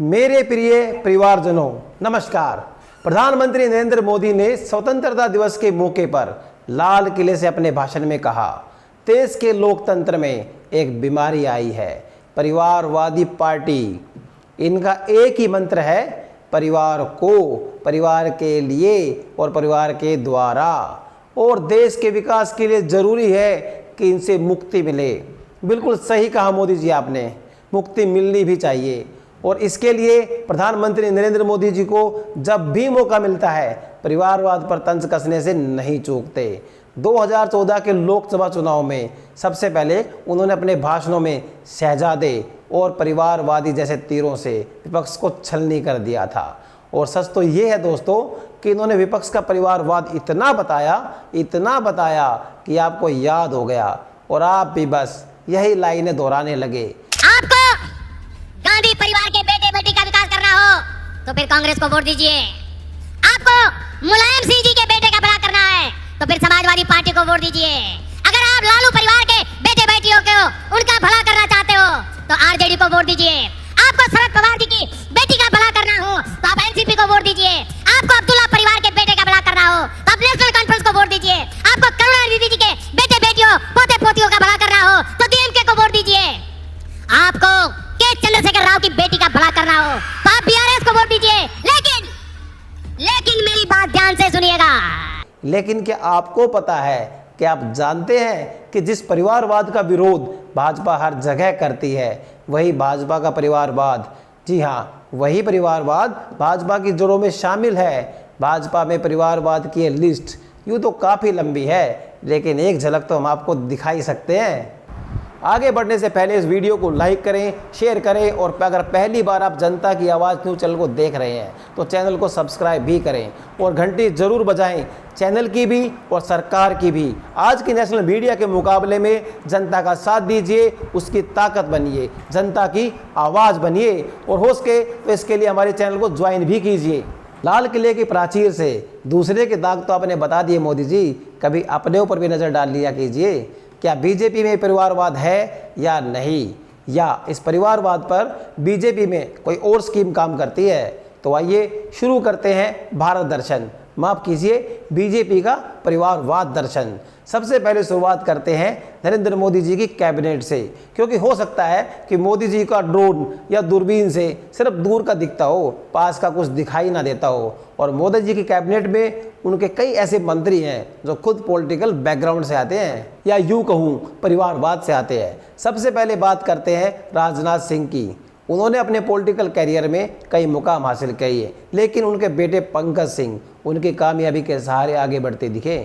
मेरे प्रिय परिवारजनों, नमस्कार। प्रधानमंत्री नरेंद्र मोदी ने स्वतंत्रता दिवस के मौके पर लाल किले से अपने भाषण में कहा, देश के लोकतंत्र में एक बीमारी आई है, परिवारवादी पार्टी। इनका एक ही मंत्र है, परिवार को, परिवार के लिए और परिवार के द्वारा। और देश के विकास के लिए जरूरी है कि इनसे मुक्ति मिले। बिल्कुल सही कहा मोदी जी आपने, मुक्ति मिलनी भी चाहिए। और इसके लिए प्रधानमंत्री नरेंद्र मोदी जी को जब भी मौका मिलता है परिवारवाद पर तंज कसने से नहीं चूकते। 2014 के लोकसभा चुनाव में सबसे पहले उन्होंने अपने भाषणों में शहजादे और परिवारवादी जैसे तीरों से विपक्ष को छलनी कर दिया था। और सच तो ये है दोस्तों कि इन्होंने विपक्ष का परिवारवाद इतना बताया कि आपको याद हो गया और आप भी बस यही लाइनें दोहराने लगे। आपको गांधी परिवार के बेटे बेटी का विकास करना हो तो फिर कांग्रेस को वोट दीजिए। आपको मुलायम सिंह जी के बेटे का भला करना है तो फिर समाजवादी पार्टी को वोट दीजिए। अगर आप लालू परिवार के बेटे बेटियों को उनका भला करना चाहते हो तो आरजेडी को वोट दीजिए। आपको शरद पवार जी की बेटी का भला करना हो तो आप एनसीपी को वोट दीजिए। आपको अब्दुल्ला परिवार के बेटे का भला करना हो तो आप नेशनल कॉन्फ्रेंस को वोट दीजिए। आपको करुणानिधि जी के बेटे बेटियों पोते पोतियों का भला करना हो तो डीएमके को वोट दीजिए। आपको के चंद्रशेखर राव की बेटी का भला करना हो तो आप बीआरएस को वोट दीजिए। लेकिन मेरी बात ध्यान से सुनिएगा। लेकिन क्या आपको पता है कि आप जानते हैं कि जिस परिवारवाद का विरोध भाजपा हर जगह करती है वही भाजपा का परिवारवाद, जी हाँ, वही परिवारवाद भाजपा की जड़ों में शामिल है। भाजपा में परिवारवाद की लिस्ट यूँ तो काफ़ी लंबी है, लेकिन एक झलक तो हम आपको दिखा ही सकते हैं। आगे बढ़ने से पहले इस वीडियो को लाइक करें, शेयर करें और अगर पहली बार आप जनता की आवाज़ न्यूज़ चैनल को देख रहे हैं तो चैनल को सब्सक्राइब भी करें और घंटी ज़रूर बजाएं, चैनल की भी और सरकार की भी। आज की नेशनल मीडिया के मुकाबले में जनता का साथ दीजिए, उसकी ताकत बनिए, जनता की आवाज़ बनिए और हो सके तो इसके लिए हमारे चैनल को ज्वाइन भी कीजिए। लाल किले की प्राचीर से दूसरे के दाग तो आपने बता दिए मोदी जी, कभी अपने ऊपर भी नज़र डाल लिया कीजिए। क्या बीजेपी में परिवारवाद है या नहीं, या इस परिवारवाद पर बीजेपी में कोई और स्कीम काम करती है? तो आइए शुरू करते हैं भारत दर्शन, माफ कीजिए बीजेपी का परिवारवाद दर्शन। सबसे पहले शुरुआत करते हैं नरेंद्र मोदी जी की कैबिनेट से, क्योंकि हो सकता है कि मोदी जी का ड्रोन या दूरबीन से सिर्फ दूर का दिखता हो, पास का कुछ दिखाई ना देता हो। और मोदी जी की कैबिनेट में उनके कई ऐसे मंत्री हैं जो खुद पॉलिटिकल बैकग्राउंड से आते हैं या यूँ कहूँ परिवारवाद से आते हैं। सबसे पहले बात करते हैं राजनाथ सिंह की। उन्होंने अपने पॉलिटिकल कैरियर में कई मुकाम हासिल किए, लेकिन उनके बेटे पंकज सिंह उनकी कामयाबी के सहारे आगे बढ़ते दिखे।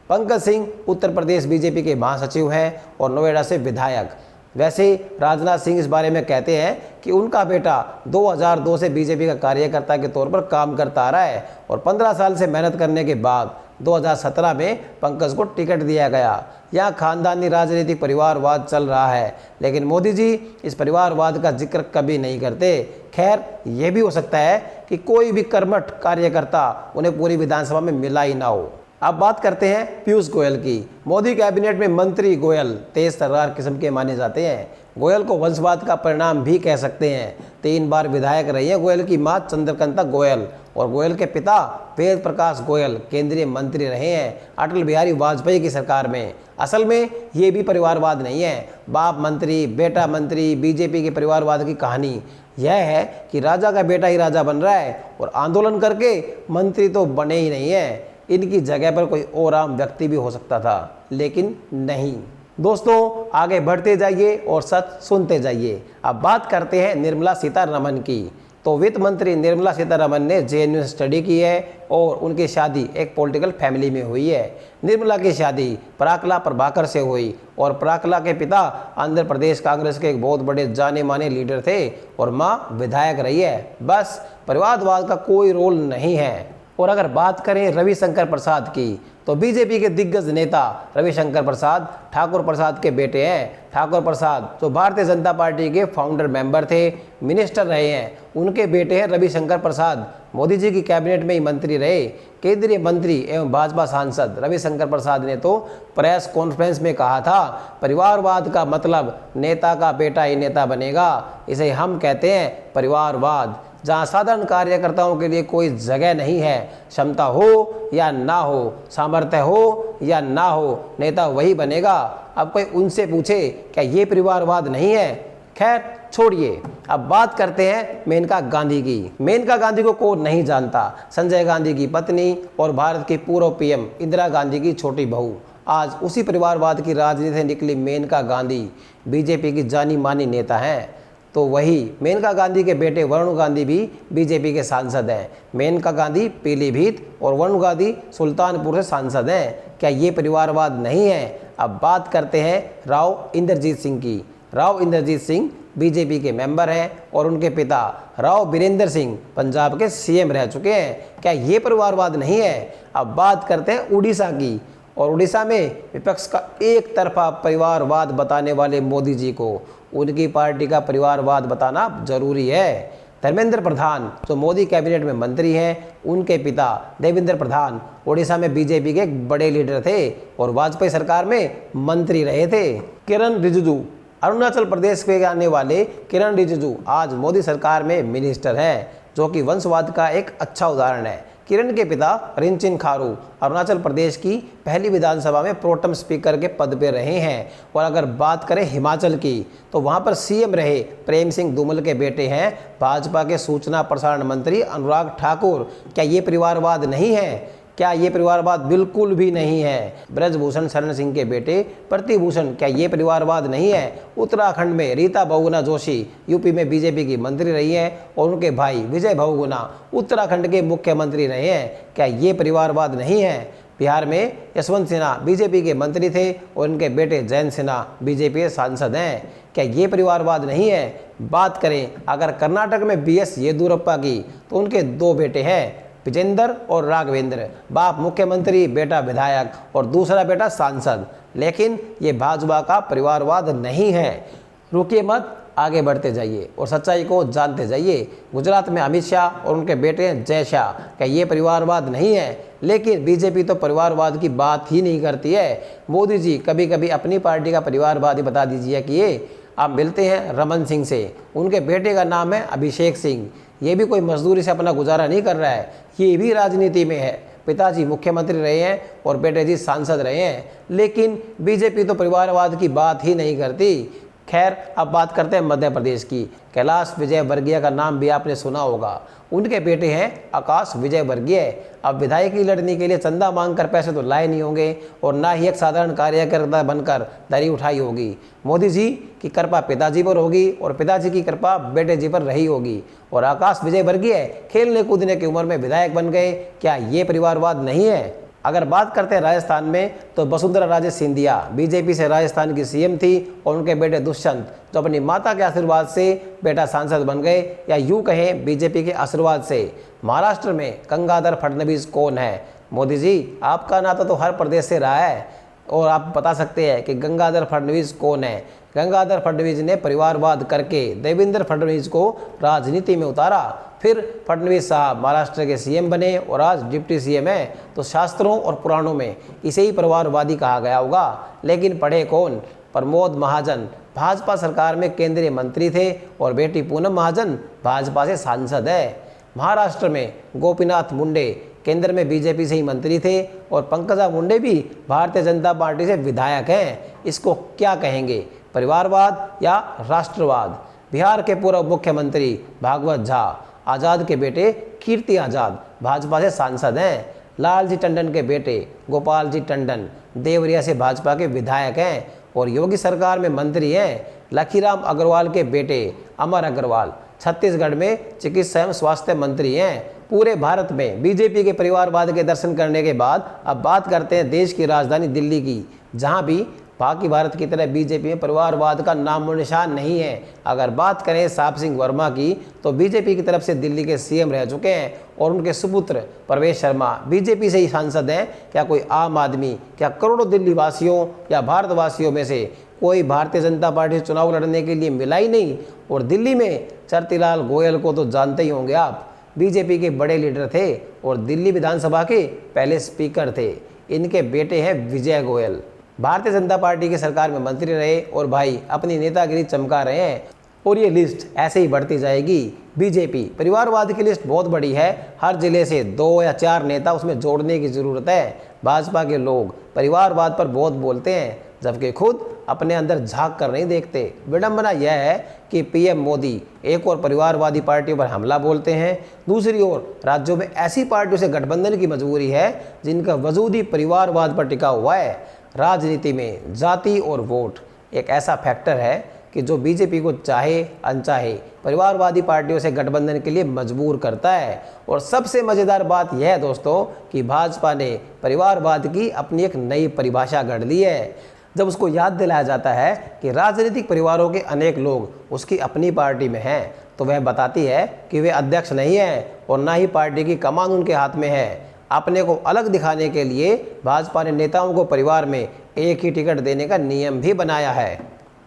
पंकज सिंह उत्तर प्रदेश बीजेपी के महासचिव हैं और नोएडा से विधायक। वैसे राजनाथ सिंह इस बारे में कहते हैं कि उनका बेटा 2002 से बीजेपी का कार्यकर्ता के तौर पर काम करता आ रहा है और 15 साल से मेहनत करने के बाद 2017 में पंकज को टिकट दिया गया। यहाँ खानदानी राजनीतिक परिवारवाद चल रहा है, लेकिन मोदी जी इस परिवारवाद का जिक्र कभी नहीं करते। खैर, ये भी हो सकता है कि कोई भी कर्मठ कार्यकर्ता उन्हें पूरी विधानसभा में मिला ही ना हो। अब बात करते हैं पीयूष गोयल की। मोदी कैबिनेट में मंत्री गोयल तेज तर्रार किस्म के माने जाते हैं। गोयल को वंशवाद का परिणाम भी कह सकते हैं। 3 बार विधायक रही हैं गोयल की मां चंद्रकांता गोयल, और गोयल के पिता वेद प्रकाश गोयल केंद्रीय मंत्री रहे हैं अटल बिहारी वाजपेयी की सरकार में। असल में ये भी परिवारवाद नहीं है, बाप मंत्री बेटा मंत्री बीजेपी के परिवारवाद की कहानी यह है कि राजा का बेटा ही राजा बन रहा है और आंदोलन करके मंत्री तो बने ही नहीं है। इनकी जगह पर कोई और आम व्यक्ति भी हो सकता था, लेकिन नहीं। दोस्तों आगे बढ़ते जाइए और सच सुनते जाइए। अब बात करते हैं निर्मला सीतारमण की। तो वित्त मंत्री निर्मला सीतारमण ने जेएनयू में स्टडी की है और उनकी शादी एक पॉलिटिकल फैमिली में हुई है। निर्मला की शादी पराकला प्रभाकर से हुई और पराकला के पिता आंध्र प्रदेश कांग्रेस के एक बहुत बड़े जाने माने लीडर थे और मां विधायक रही है। बस परिवारवाद का कोई रोल नहीं है। और अगर बात करें रविशंकर प्रसाद की, तो बीजेपी के दिग्गज नेता रविशंकर प्रसाद ठाकुर प्रसाद के बेटे हैं। ठाकुर प्रसाद जो भारतीय जनता पार्टी के फाउंडर मेंबर थे, मिनिस्टर रहे हैं, उनके बेटे हैं रविशंकर प्रसाद। मोदी जी की कैबिनेट में ही मंत्री रहे। केंद्रीय मंत्री एवं भाजपा सांसद रविशंकर प्रसाद ने तो प्रेस कॉन्फ्रेंस में कहा था, परिवारवाद का मतलब नेता का बेटा ही नेता बनेगा, इसे हम कहते हैं परिवारवाद। जहां साधारण कार्यकर्ताओं के लिए कोई जगह नहीं है। क्षमता हो या ना हो, सामर्थ्य हो या ना हो, नेता वही बनेगा। अब कोई उनसे पूछे क्या ये परिवारवाद नहीं है? खैर छोड़िए, अब बात करते हैं मेनका गांधी की। मेनका गांधी को कौन नहीं जानता? संजय गांधी की पत्नी और भारत की पूर्व पीएम इंदिरा गांधी की छोटी बहू। आज उसी परिवारवाद की राजनीति से निकली मेनका गांधी बीजेपी की जानी मानी नेता हैं। तो वही मेनका गांधी के बेटे वरुण गांधी भी बीजेपी के सांसद हैं। मेनका गांधी पीलीभीत और वरुण गांधी सुल्तानपुर से सांसद हैं। क्या ये परिवारवाद नहीं है? अब बात करते हैं राव इंद्रजीत सिंह की। राव इंद्रजीत सिंह बीजेपी के मेंबर हैं और उनके पिता राव बीरेंद्र सिंह पंजाब के सीएम रह चुके हैं। क्या ये परिवारवाद नहीं है? अब बात करते हैं उड़ीसा की। और उड़ीसा में विपक्ष का एक तरफा परिवारवाद बताने वाले मोदी जी को उनकी पार्टी का परिवारवाद बताना जरूरी है। धर्मेंद्र प्रधान जो मोदी कैबिनेट में मंत्री हैं, उनके पिता देवेंद्र प्रधान उड़ीसा में बीजेपी के एक बड़े लीडर थे और वाजपेयी सरकार में मंत्री रहे थे। किरण रिजिजू, अरुणाचल प्रदेश के आने वाले किरण रिजिजू आज मोदी सरकार में मिनिस्टर हैं, जो कि वंशवाद का एक अच्छा उदाहरण है। किरण के पिता रिंचिन खारू अरुणाचल प्रदेश की पहली विधानसभा में प्रोटम स्पीकर के पद पर रहे हैं। और अगर बात करें हिमाचल की, तो वहां पर सीएम रहे प्रेम सिंह धूमल के बेटे हैं भाजपा के सूचना प्रसारण मंत्री अनुराग ठाकुर। क्या ये परिवारवाद नहीं है? क्या ये परिवारवाद बिल्कुल भी नहीं है। ब्रजभूषण शरण सिंह के बेटे प्रतिभूषण, क्या ये परिवारवाद नहीं है? उत्तराखंड में रीता बहुगुणा जोशी यूपी में बीजेपी की मंत्री रही हैं और उनके भाई विजय बहुगुणा उत्तराखंड के मुख्यमंत्री रहे हैं। क्या ये परिवारवाद नहीं है? बिहार में यशवंत सिन्हा बीजेपी के मंत्री थे और उनके बेटे जयंत सिन्हा बीजेपी के सांसद हैं। क्या ये परिवारवाद नहीं है? बात करें अगर कर्नाटक में बीएस येदियुरप्पा की, तो उनके दो बेटे हैं विजेंद्र और राघवेंद्र। बाप मुख्यमंत्री, बेटा विधायक और दूसरा बेटा सांसद। लेकिन ये भाजपा का परिवारवाद नहीं है। रुकिए मत, आगे बढ़ते जाइए और सच्चाई को जानते जाइए। गुजरात में अमित शाह और उनके बेटे जय शाह, क्या ये परिवारवाद नहीं है? लेकिन बीजेपी तो परिवारवाद की बात ही नहीं करती है। मोदी जी कभी कभी अपनी पार्टी का परिवारवाद ही बता दीजिए कि ये आप मिलते हैं रमन सिंह से, उनके बेटे का नाम है अभिषेक सिंह। ये भी कोई मजदूरी से अपना गुजारा नहीं कर रहा है, ये भी राजनीति में है। पिताजी मुख्यमंत्री रहे हैं और बेटे जी सांसद रहे हैं, लेकिन बीजेपी तो परिवारवाद की बात ही नहीं करती। खैर, अब बात करते हैं मध्य प्रदेश की। कैलाश विजयवर्गीय का नाम भी आपने सुना होगा। उनके बेटे हैं आकाश विजयवर्गीय। अब विधायकी लड़ने के लिए चंदा मांगकर पैसे तो लाए नहीं होंगे और ना ही एक साधारण कार्यकर्ता बनकर दरी उठाई होगी। मोदी जी की कृपा पिताजी पर होगी और पिताजी की कृपा बेटे जी पर रही होगी। और आकाश विजयवर्गीय खेलने कूदने की उम्र में विधायक बन गए। क्या ये परिवारवाद नहीं है? अगर बात करते हैं राजस्थान में, तो वसुंधरा राजे सिंधिया बीजेपी से राजस्थान की सीएम थी और उनके बेटे दुष्यंत जो अपनी माता के आशीर्वाद से बेटा सांसद बन गए, या यूं कहें बीजेपी के आशीर्वाद से। महाराष्ट्र में गंगाधर फडणवीस कौन है? मोदी जी, आपका नाता तो हर प्रदेश से रहा है और आप बता सकते हैं कि गंगाधर फडणवीस कौन है। गंगाधर फडणवीस ने परिवारवाद करके देवेंद्र फडणवीस को राजनीति में उतारा। फिर फडणवीस साहब महाराष्ट्र के सीएम बने और आज डिप्टी सीएम है। तो शास्त्रों और पुराणों में इसे ही परिवारवादी कहा गया होगा। लेकिन पढ़े कौन? प्रमोद महाजन भाजपा सरकार में केंद्रीय मंत्री थे और बेटी पूनम महाजन भाजपा से सांसद है। महाराष्ट्र में गोपीनाथ मुंडे केंद्र में बीजेपी से ही मंत्री थे और पंकजा मुंडे भी भारतीय जनता पार्टी से विधायक हैं। इसको क्या कहेंगे, परिवारवाद या राष्ट्रवाद? बिहार के पूर्व मुख्यमंत्री भागवत झा आज़ाद के बेटे कीर्ति आज़ाद भाजपा से सांसद हैं। लालजी टंडन के बेटे गोपाल जी टंडन देवरिया से भाजपा के विधायक हैं और योगी सरकार में मंत्री हैं। लखीराम अग्रवाल के बेटे अमर अग्रवाल छत्तीसगढ़ में चिकित्सा एवं स्वास्थ्य मंत्री हैं। पूरे भारत में बीजेपी के परिवारवाद के दर्शन करने के बाद अब बात करते हैं देश की राजधानी दिल्ली की, जहां भी बाकी भारत की तरह बीजेपी में परिवारवाद का नामो निशान नहीं है। अगर बात करें साहब सिंह वर्मा की, तो बीजेपी की तरफ से दिल्ली के सीएम रह चुके हैं और उनके सुपुत्र प्रवेश शर्मा बीजेपी से ही सांसद हैं। क्या कोई आम आदमी, क्या करोड़ों दिल्ली वासियों या भारतवासियों में से कोई भारतीय जनता पार्टी से चुनाव लड़ने के लिए मिला ही नहीं? और दिल्ली में चरतीलाल गोयल को तो जानते ही होंगे आप, बीजेपी के बड़े लीडर थे और दिल्ली विधानसभा के पहले स्पीकर थे। इनके बेटे हैं विजय गोयल, भारतीय जनता पार्टी की सरकार में मंत्री रहे और भाई अपनी नेतागिरी चमका रहे हैं। और ये लिस्ट ऐसे ही बढ़ती जाएगी। बीजेपी परिवारवाद की लिस्ट बहुत बड़ी है, हर जिले से 2 या 4 नेता उसमें जोड़ने की ज़रूरत है। भाजपा के लोग परिवारवाद पर बहुत बोलते हैं, जबकि खुद अपने अंदर झांक कर नहीं देखते। विडंबना यह है कि पीएम मोदी एक और परिवारवादी पार्टियों पर हमला बोलते हैं, दूसरी ओर राज्यों में ऐसी पार्टियों से गठबंधन की मजबूरी है जिनका वजूद ही परिवारवाद पर टिका हुआ है। राजनीति में जाति और वोट एक ऐसा फैक्टर है कि जो बीजेपी को चाहे अनचाहे परिवारवादी पार्टियों से गठबंधन के लिए मजबूर करता है। और सबसे मज़ेदार बात यह है दोस्तों कि भाजपा ने परिवारवाद की अपनी एक नई परिभाषा गढ़ ली है। जब उसको याद दिलाया जाता है कि राजनीतिक परिवारों के अनेक लोग उसकी अपनी पार्टी में हैं, तो वह बताती है कि वे अध्यक्ष नहीं हैं और ना ही पार्टी की कमान उनके हाथ में है। अपने को अलग दिखाने के लिए भाजपा ने नेताओं को परिवार में एक ही टिकट देने का नियम भी बनाया है।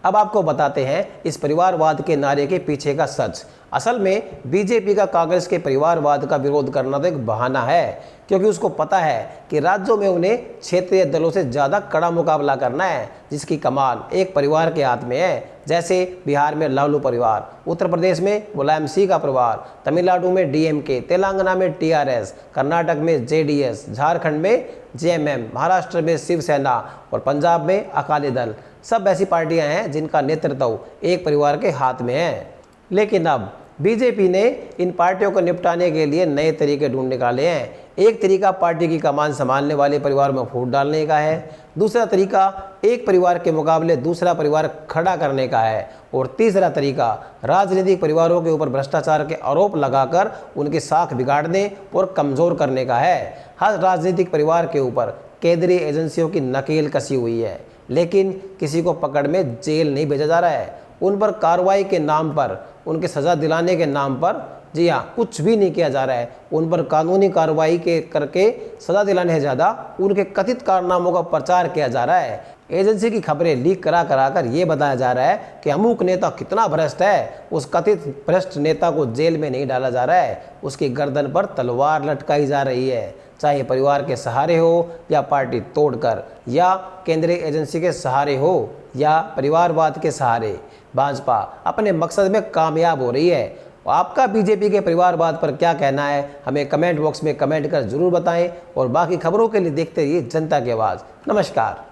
अब आपको बताते हैं इस परिवारवाद के नारे के पीछे का सच। असल में बीजेपी का कांग्रेस के परिवारवाद का विरोध करना तो एक बहाना है, क्योंकि उसको पता है कि राज्यों में उन्हें क्षेत्रीय दलों से ज़्यादा कड़ा मुकाबला करना है, जिसकी कमान एक परिवार के हाथ में है। जैसे बिहार में लालू परिवार, उत्तर प्रदेश में मुलायम सिंह का परिवार, तमिलनाडु में डीएमके, तेलंगाना में टीआरएस, कर्नाटक में जेडीएस, झारखंड में जेएमएम, महाराष्ट्र में शिवसेना और पंजाब में अकाली दल। सब ऐसी पार्टियां हैं जिनका नेतृत्व एक परिवार के हाथ में है। लेकिन अब बीजेपी ने इन पार्टियों को निपटाने के लिए नए तरीके ढूंढ निकाले हैं। एक तरीका पार्टी की कमान संभालने वाले परिवार में फूट डालने का है, दूसरा तरीका एक परिवार के मुकाबले दूसरा परिवार खड़ा करने का है, और तीसरा तरीका राजनीतिक परिवारों के ऊपर भ्रष्टाचार के आरोप लगाकर उनकी साख बिगाड़ने और कमज़ोर करने का है। हर राजनीतिक परिवार के ऊपर केंद्रीय एजेंसियों की नकेल कसी हुई है, लेकिन किसी को पकड़ में जेल नहीं भेजा जा रहा है। उन पर कार्रवाई के नाम पर, उनके सज़ा दिलाने के नाम पर, जी हाँ, कुछ भी नहीं किया जा रहा है। उन पर कानूनी कार्रवाई के करके सज़ा दिलाने से ज़्यादा उनके कथित कारनामों का प्रचार किया जा रहा है। एजेंसी की खबरें लीक करा कर ये बताया जा रहा है कि अमुक नेता कितना भ्रष्ट है। उस कथित भ्रष्ट नेता को जेल में नहीं डाला जा रहा है, उसकी गर्दन पर तलवार लटकाई जा रही है, चाहे परिवार के सहारे हो या पार्टी तोड़कर, या केंद्रीय एजेंसी के सहारे हो या परिवारवाद के सहारे। भाजपा अपने मकसद में कामयाब हो रही है। आपका बीजेपी के परिवारवाद पर क्या कहना है, हमें कमेंट बॉक्स में कमेंट कर जरूर बताएं, और बाकी खबरों के लिए देखते रहिए जनता की आवाज़। नमस्कार।